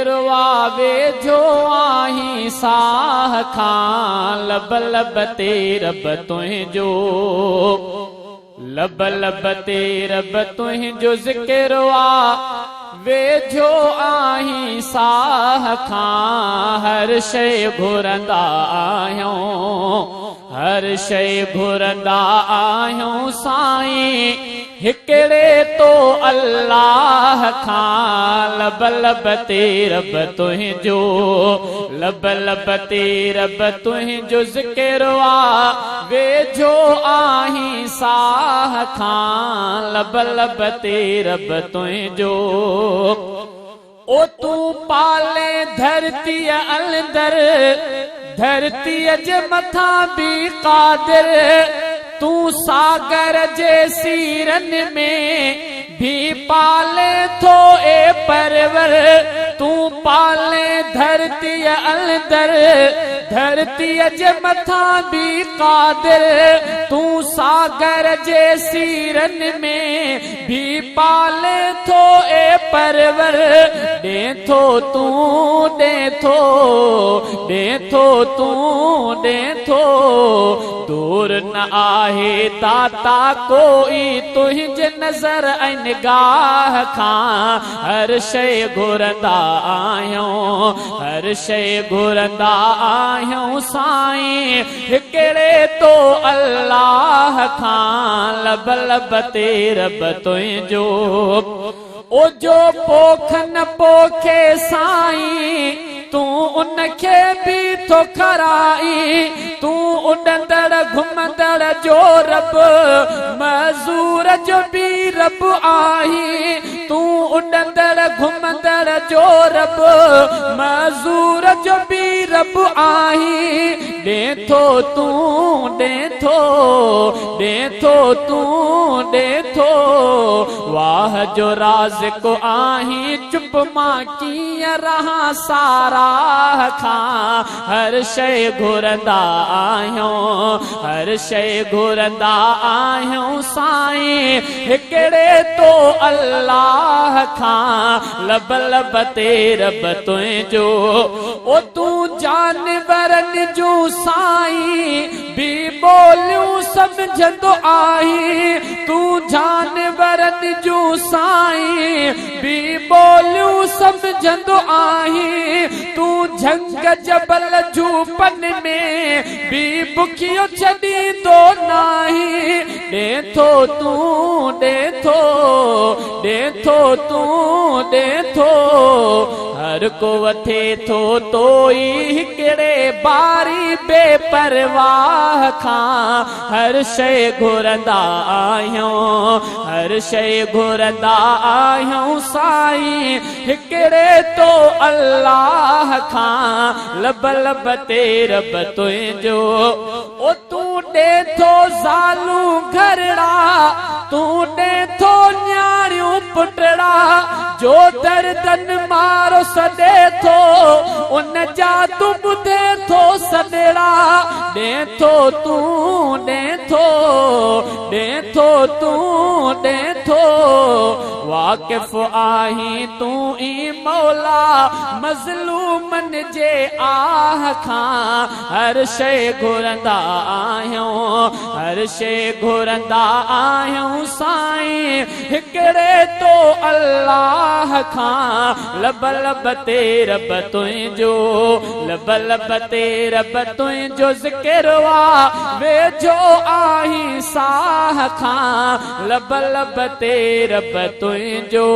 रुआवे जो आही साह खां लब लब ते रब तुंहिंजो लब लब ते रब तुंहिंजो ज़िक्र वे जो आही साह खां हर शइ घुरंदा आहियूं हर शइ घुरंदा आहियूं साईं हिकिड़े तो अल्लाह खां लब लब ते रब तुंहिंजो लब लब ते रब तुंहिंजो ज़िक्र वे जो आही साह खां लब लब ते रब तुंहिंजो ओ तू पाले धरती अंदर धरती जे मथा भी कादिर तू सागर जे सीरन में भी पाले थो ए परवर तू पाले धरती अंदर धरती जे मथा भी कादिर तू सागर जे सीरन में भी पाले थो ए परवर दे थो तू दे थो तू दे थो दूर न आहे ताता कोई तुंहिंजे नज़र ऐं निगाह खां हर शइ घुरंदा आहियूं हर शइ घुरंदा आहियूं साईं हिकिड़े तो अल्लाह खां लब लब ते रब तुंहिंजो ओ जो पोख न पोखे साईं तू उनखे भी थो कराई तू उड़ंदड़ घुमंदड़ जो रब मज़ूर जो भी रब आही तू उड़ंदड़ घुमंदड़ जो रब मज़ूर जो भी रब आही दे थो तू दे थो तू दे थो वाह जो राज़िक़ आही चुप मां कीअं रहा सारा खां हर शइ घुरंदा आहियूं हर शइ घुरंदा आहियूं साईं हिकिड़े तो अल्लाह खां लब लब ते रब तुंहिंजो ओ तू जानवरनि जूं साईं भी ॿोलियूं सम्झंदो आहीं तू जानवरनि जूं साईं भी ॿोलियूं सम्झंदो आहीं तू झंग जबल झूपन में भी बुखियो छॾींदो नाही दे थो तू दे थो तू दे थो हर को वठे थो तो ई हिकिड़े बारी बेपरवाह खां हर शइ घुरंदा आहियूं हर शइ घुरंदा आहियूं साईं हिकिड़े तो अल्लाह खां लब लब ते रब तुंहिंजो ओ तू ॾे थो ज़ालू घरड़ा तू ॾे थो न्याणियूं पुटड़ा जो दर्दन मारो सॾे थो उन जा तू ॿुधे थो सॾड़ा ॾे थो तू तू ॾे थो वाक़िफ़ आहीं तू ई मौला मज़लूमन जे आह खां हर शइ घुरंदा आहियूं हर शइ घुरंदा आहियूं साईं हिकिड़े तो अल्लाह खां लब लब ते रब तुंहिंजो लब लब ते रब तुंहिंजो ज़िक्र वे जो आही साह खां लब लब ते रब तुंहिंजो